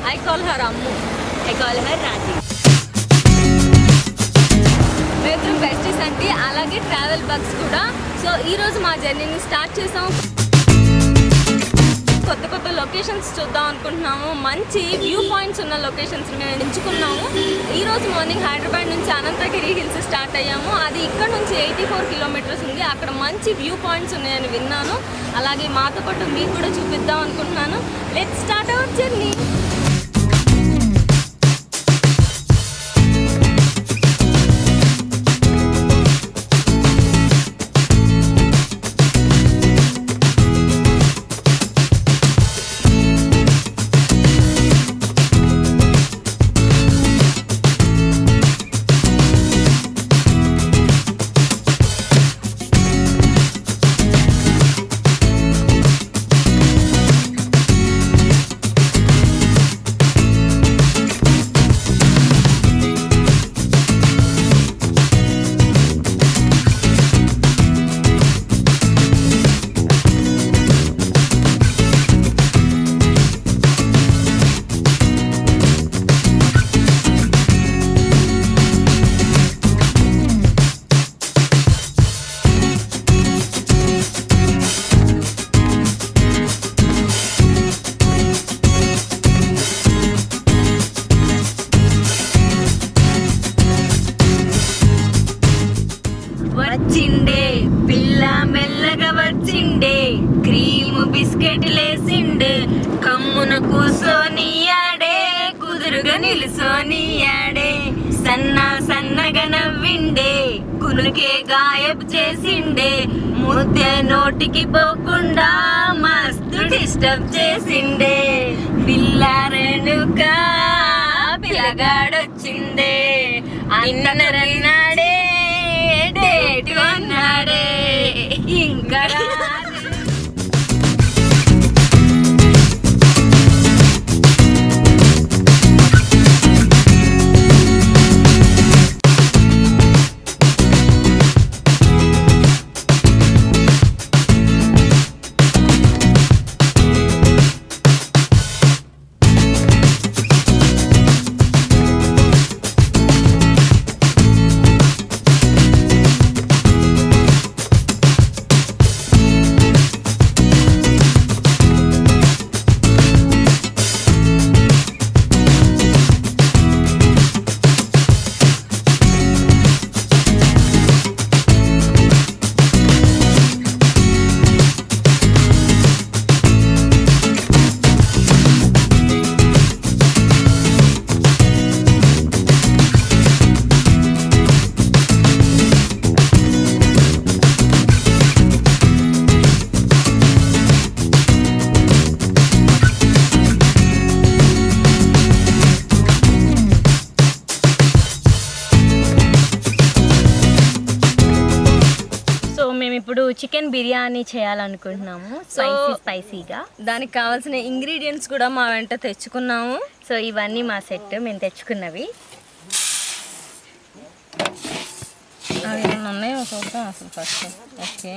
I call her Ammu. I call her Raji. మేమిద్దరం besties అండి, అలాగే ట్రావెల్ బగ్స్ కూడా. సో ఈరోజు మా జర్నీని స్టార్ట్ చేసాం. కొత్త కొత్త లొకేషన్స్ చూద్దాం అనుకుంటున్నాము. మంచి వ్యూ పాయింట్స్ ఉన్న లొకేషన్స్ మేము ఎంచుకున్నాము. ఈరోజు మార్నింగ్ హైదరాబాద్ నుంచి అనంతగిరి హిల్స్ స్టార్ట్ అయ్యాము. అది ఇక్కడ నుంచి 84 కిలోమీటర్స్ ఉంది. అక్కడ మంచి వ్యూ పాయింట్స్ ఉన్నాయని విన్నాను. అలాగే మాతో పాటు మీకు కూడా చూపిద్దాం అనుకుంటున్నాను. Let's start our journey. వచ్చిండే పిల్ల మెల్లగా వచ్చిండే, క్రీము బిస్కెట్ లేసిండే, కమ్మున కూసోనియాడే, కుదురుగా నిలుసోనియాడే, సన్నగా నవ్విండే, కునుకే గాయబ్ చేసిండే, ముద్దే నోటికి పోకుండా మస్తు డిస్టర్బ్ చేసిండే, పిల్ల రేణుక పిల్లగాడొచ్చిండే, అన్నరన్నాడే డేట్ కొన్నాడే ఇంకా ఇప్పుడు చికెన్ బిర్యానీ చేయాలనుకుంటున్నాము. స్పైసీగా దానికి కావాల్సిన ఇంగ్రీడియంట్స్ కూడా మా వెంట తెచ్చుకున్నాము. సో ఇవన్నీ మా సెట్ మేము తెచ్చుకున్నవి. అవి ఉన్నాయో చూద్దాం అసలు ఫస్ట్. ఓకే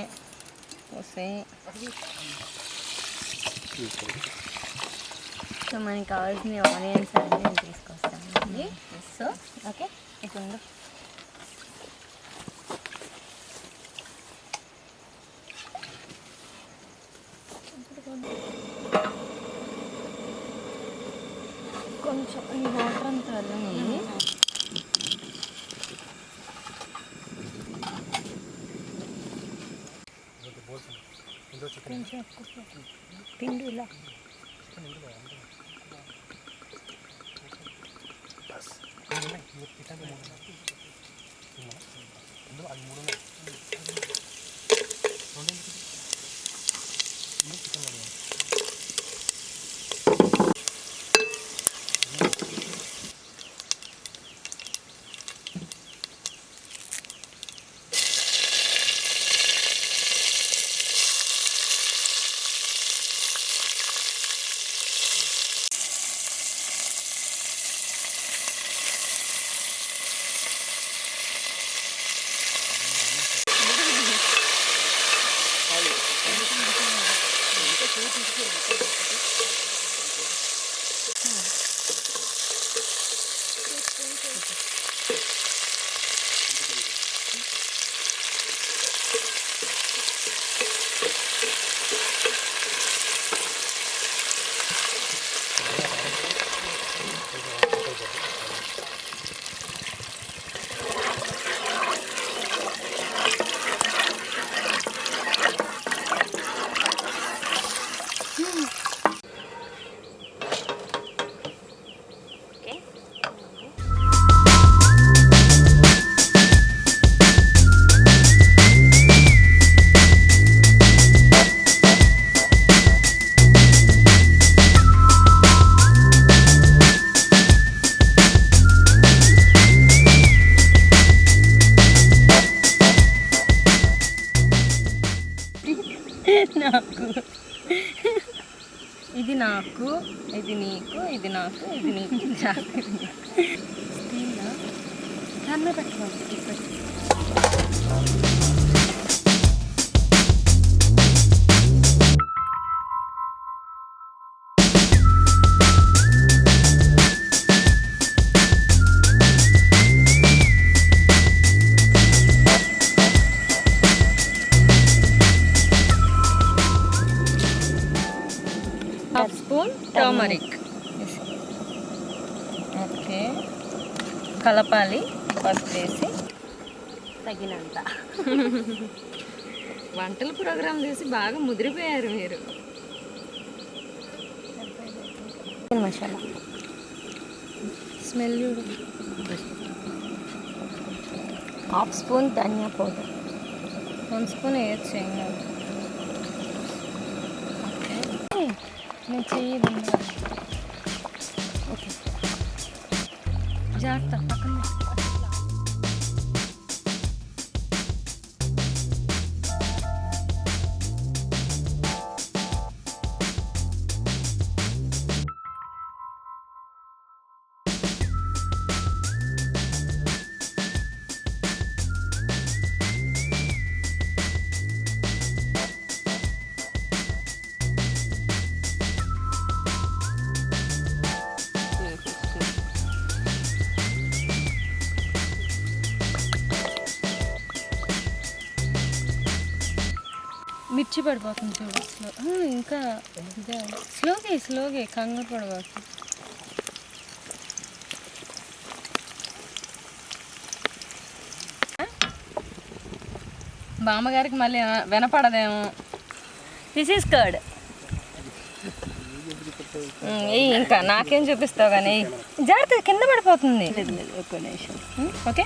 సో మనకి కావాల్సిన ఆనియన్స్ అన్నీ నేను తీసుకొస్తాను. సో ఓకే ఇప్పుడు కొంచెం ఈ వాటర్ అంతా అల్లండి. పిండి ఇలా ఓకే. నాకు ఇది నాకు, ఇది నీకు, ఇది నాకు, ఇది నీకు. స్టీల్లా దాని మీద పెట్టుకోవాలి. Half spoon turmeric. ఓకే, కలపాలి. పసుపు వేసి తగినంత. వంటల ప్రోగ్రామ్ చేసి బాగా ముదిరిపోయారు మీరు. మసాలా స్మెల్ చూడు. హాఫ్ స్పూన్ ధనియా పౌడర్. 1 స్పూన్ వేయచ్చు. ఏం కాదు. నేను చెయ్యదు. ఓకే, జాగ్రత్త పక్కన. మిర్చి పడిపోతుంది చూడు. ఇంకా స్లోగే కంగారు పడిపోతుంది. బామ్మగారికి మళ్ళీ వినపడదేమో. This is curd. ఇంకా నాకేం చూపిస్తావు కానీ జాగ్రత్త, కింద పడిపోతుంది. ఒక నిమిషం. ఓకే,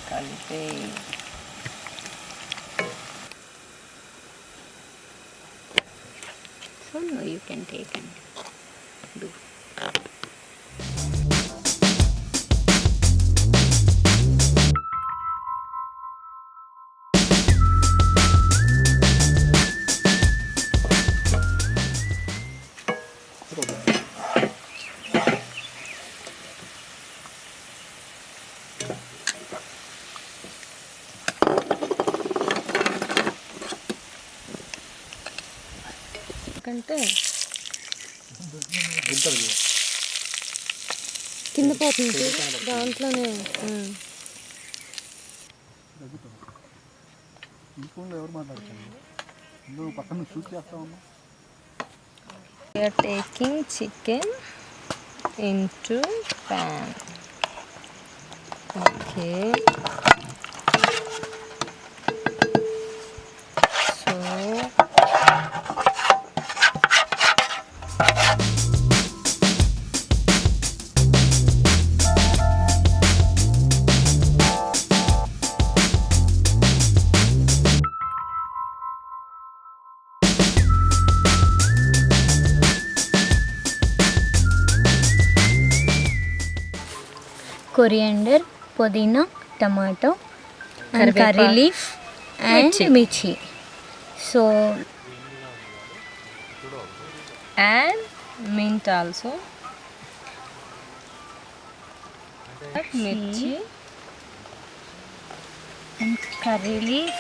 కలిపి So now you can take and do. అంటే కింద పోతుంది దాంట్లోనే. We are taking chicken into pan. Okay. So coriander, pudina, tomato, and curry Karvepalku. leaf and Mirchi. mirchi. So and mint also. Mirchi and curry leaf.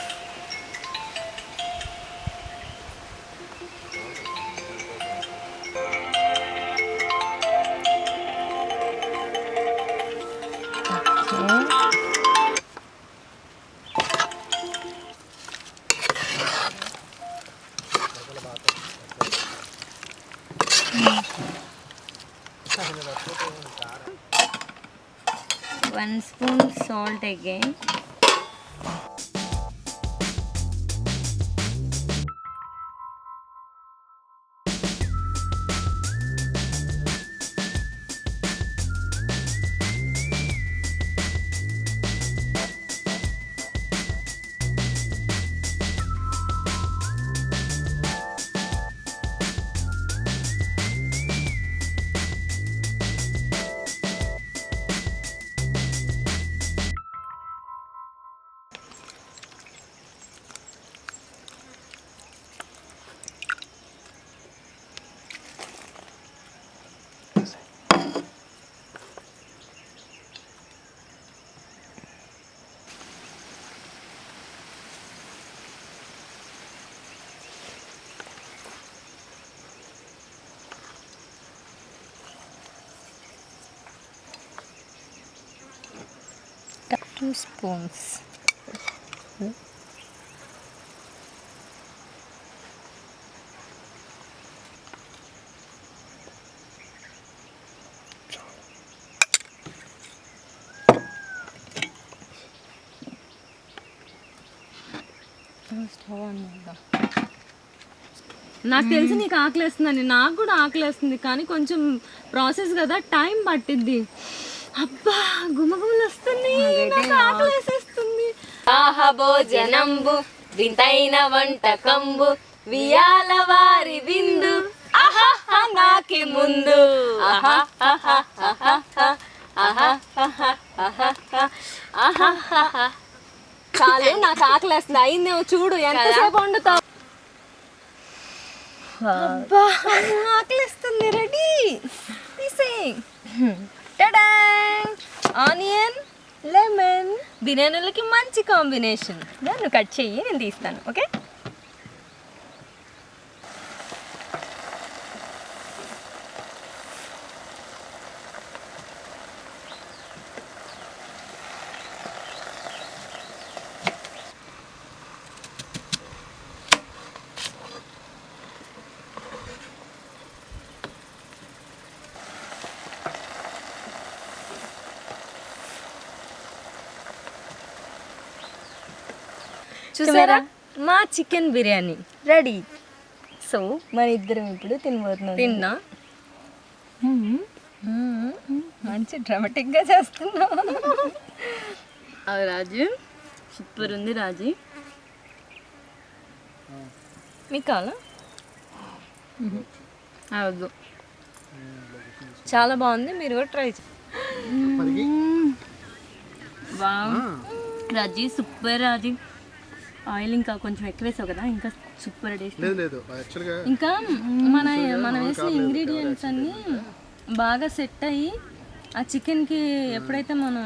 1 spoon salt again. Two spoons. నాకు తెలిసి నీకు ఆకలేస్తుందని, నాకు కూడా ఆకలేస్తుంది, కానీ కొంచెం process కదా, time పట్టిద్ది. అబ్బా గుమగుమలు వస్తుంది, నాకు ఆకలేసేస్తుంది. ఆహా భోజనంబు వింతైన వంటకంబు వియాల వారి విందు ఆహా నాకి ముందు ఆహా ఆహా ఆహా ఆహా ఆహా ఆహా. చాలు, నాకు ఆకలేస్తుంది. అయిందేమో చూడు, ఎంతసేపు వండుతావు. అబ్బా ఆకలిస్తుంది. రెడీ తీసేయ్. ఆనియన్ లెమన్ బిర్యానీలకి మంచి కాంబినేషన్. నువ్వు కట్ చెయ్యి, నేను తీస్తాను. ఓకే, చూసారా మా చికెన్ బిర్యానీ రెడీ. సో మన ఇద్దరం ఇప్పుడు తినబోతున్నాం. తిన్నా మంచి డ్రామాటిక్గా చేస్తున్నాం. రాజు సూపర్ ఉంది. రాజు మీకు కావాలా? అవద్దు, చాలా బాగుంది, మీరు కూడా ట్రై చేయండి. వావ్ రాజీ సూపర్. రాజీ ఆయిల్ ఇంకా కొంచెం ఎక్కువ వేసావు కదా, ఇంకా సూపర్ టేస్ట్. ఇంకా మనం వేసిన ఇంగ్రీడియంట్స్ అన్నీ బాగా సెట్ అయ్యి ఆ చికెన్కి ఎప్పుడైతే మనం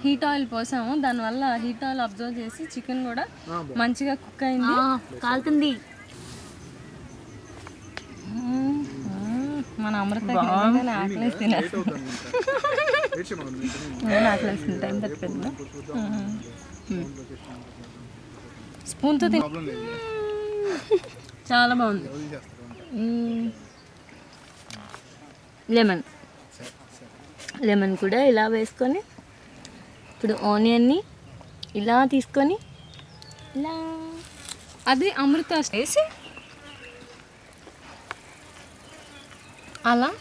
హీట్ ఆయిల్ పోసామో దానివల్ల హీట్ ఆయిల్ అబ్జర్వ్ చేసి చికెన్ కూడా మంచిగా కుక్ అయింది. కాలుతుంది. మన అమృత ఆకలేస్తుంది. ఆకలేస్తుంది, టైం తప్పింది. స్పూన్తో తిని చాలా బాగుంది. లెమన్ కూడా ఇలా వేసుకొని ఇప్పుడు ఆనియన్ని ఇలా తీసుకొని ఇలా అది అమృత వేసి అలా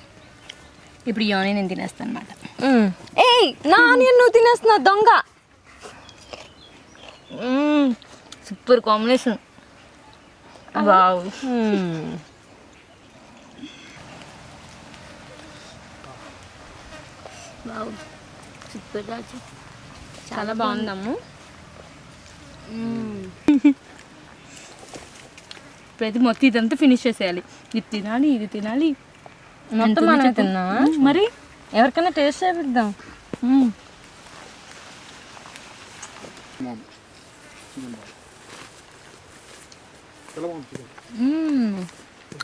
ఇప్పుడు ఈ ఆనియన్ నేను తినేస్తాను అనమాట. ఏయ్ నా ఆనియన్ నువ్వు తినేస్తున్నావు దొంగ. Super combination. Wow wow super Raju, చాలా బాగుందమ్ము. ప్రతి మొత్తం ఇదంతా ఫినిష్ చేసేయాలి. ఇది తినాలి, ఇది తినాలి, మొత్తం మనం తిన్నావా? మరి ఎవరికైనా టేస్ట్ చేపిద్దాం.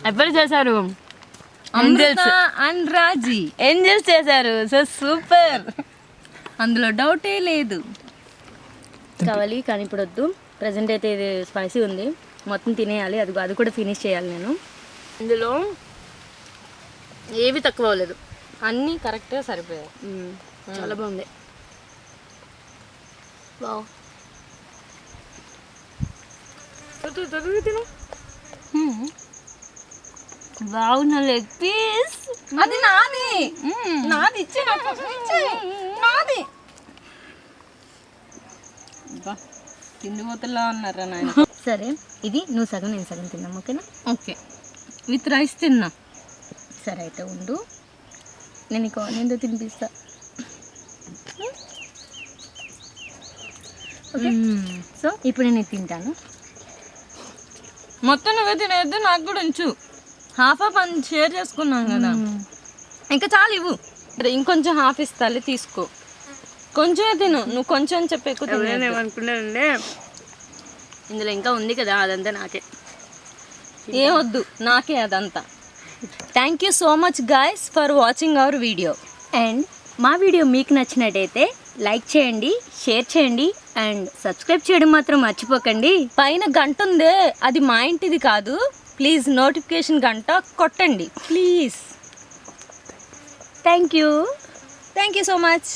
ఎవరు చేశారు? అమృత అండ్ రాజీ ఏంజల్స్ చేశారు. సో సూపర్, అందులో డౌటే లేదు. కావాలి కానీ ఇప్పుడు వద్దు, ప్రజెంట్ అయితే ఇది స్పైసీ ఉంది, మొత్తం తినేయాలి. అది కూడా ఫినిష్ చేయాలి నేను. ఇందులో ఏవి తక్కువ అవ్వలేదు, అన్నీ కరెక్ట్గా సరిపోయాయి. చాలా బాగుంది. వావ్. తిను. వావ్, నా లెగ్ పీస్. అది నాది. నాది ఇచ్చే నాది. తిండి పోతలా ఉన్నారా నాయన. సరే, ఇది నువ్వు సగం నేను సగం తిన్నాం, ఓకేనా? ఓకే, విత్ రైస్ తిన్నా. సరే అయితే ఉండు, నేను నీకు ఆనియన్తో తినిపిస్తా. ఓకే, సో ఇప్పుడు నేను ఇది తింటాను. మొత్తం నువ్వే తినేద్దు, నాకు కూడా ఉంచు. హాఫ్ అని షేర్ చేసుకున్నాం కదా. ఇంకా చాలు ఇవ్వు. ఇంకొంచెం హాఫ్ ఇస్తాలే, తీసుకో. కొంచెమే తిను, నువ్వు కొంచెం చెప్పి ఎక్కువ ఏమనుకున్నానంటే ఇందులో ఇంకా ఉంది కదా, అదంతా నాకే. ఏ వద్దు, నాకే అదంతా. Thank you so much guys for watching our video. And మా వీడియో మీకు నచ్చినట్టయితే లైక్ చేయండి, షేర్ చేయండి అండ్ సబ్స్క్రైబ్ చేయడం మాత్రం మర్చిపోకండి. పైన గంట ఉందే, అది మా ఇంటిది కాదు. ప్లీజ్ నోటిఫికేషన్ గంట కొట్టండి please. Thank you so much.